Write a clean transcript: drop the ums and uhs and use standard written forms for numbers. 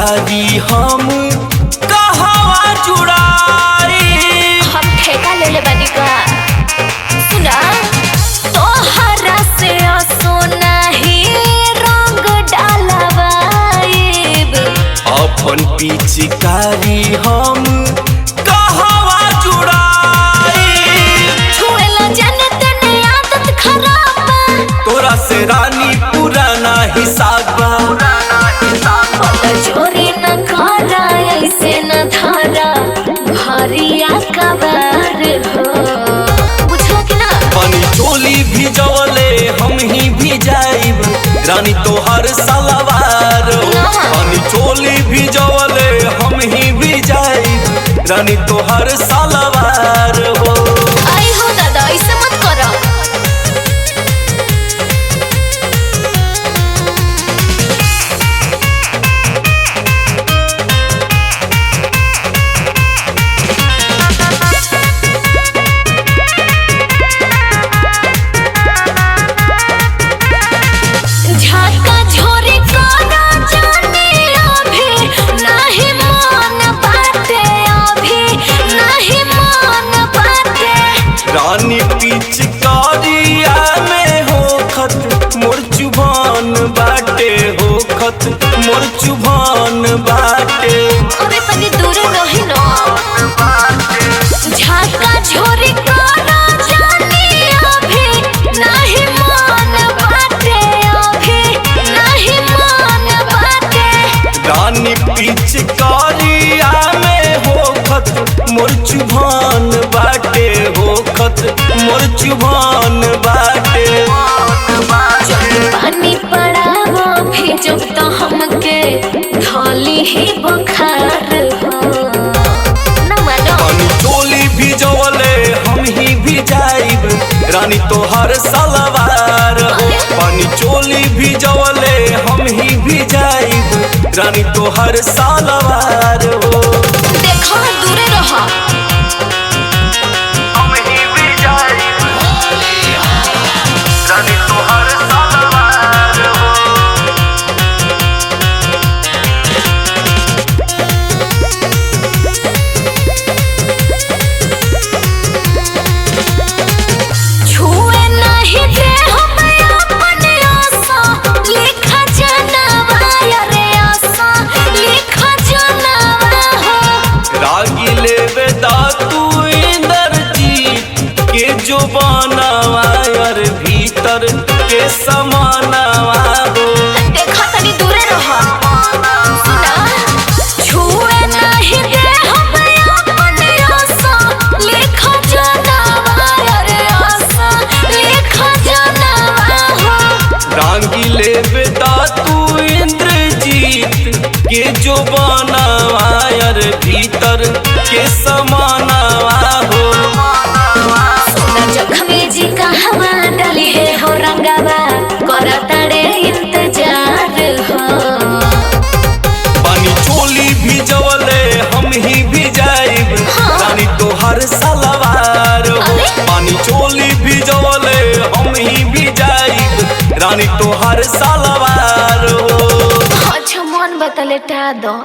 पिचकारी हम कहवा जुड़ाई। हम ठेका ले ले बनी का सुना तोहरा से सोना ही रंग डालवाइब। अपन पिचकारी हम कहवा जुड़ाई। छुएला जाने तेने आदत खराब बा। तोरा से रानी पुराना हिसाब बा। चोरी न करा ऐसे न धारा भरिया कबार हो बुझला कि ना। पानी चोली भिजवले हम ही भिजाइब रानी तोहर सलवार हो। पानी चोली भिजवले हम ही भिजाइब रानी तोहर सलवार हो। आई हो दादा ऐसे मत करो। झाका झोरी करा जाने अभी नहीं मन बाटे अभी नहीं मन बाटे। रानी पिचकारिया में होखत मोर जुबान बाटे होखत मोर जुबान बाटे। अबे पनी दूर रही न। झाका झोरी करा जाने अभी नहीं मन बाटे अभी नहीं मन बाटे। रानी पिचकारिया में होखत मोर जुबान बाटे होखत मोर जुबान बाटे। पानी पड़ावो भेजो तो हमके धोली ही बुखार हो न मानो। पानी चोली भिजवले हम ही भिजाइब रानी तोहर सलवार हो। पानी चोली भिजवले हम ही भिजाइब रानी तोहर सलवार हो। देखो दूरे रहो। हम ही भिजाइब रानी तोहर सलवार हो। छुए नहीं दे हम अपने आशा लिखा जनवा रे आशा लिखा जनवा हो। रागी लेवे दातू इंद्रजीत के जो बनावा यार भीतर के समानावा हो। देखा तनी दूरे रहो। सुना छुए नहीं दे हम अपने आशा लिखा जनवा रे आशा लिखा जनवा हो। रागी लेवे दातू इंद्रजीत के जो बनावा यार भीतर के समानावा हो। सुना जखमी जी कहवा डाली है हो रंगावा करताड़े इंतजार हो। पानी चोली भिजवले हम ही भिजाइब रानी तोहर सलवार हो। पानी चोली भिजवले हम ही भिजाइब रानी तोहर सलवार हो। अच्छा मन बतले टा दो।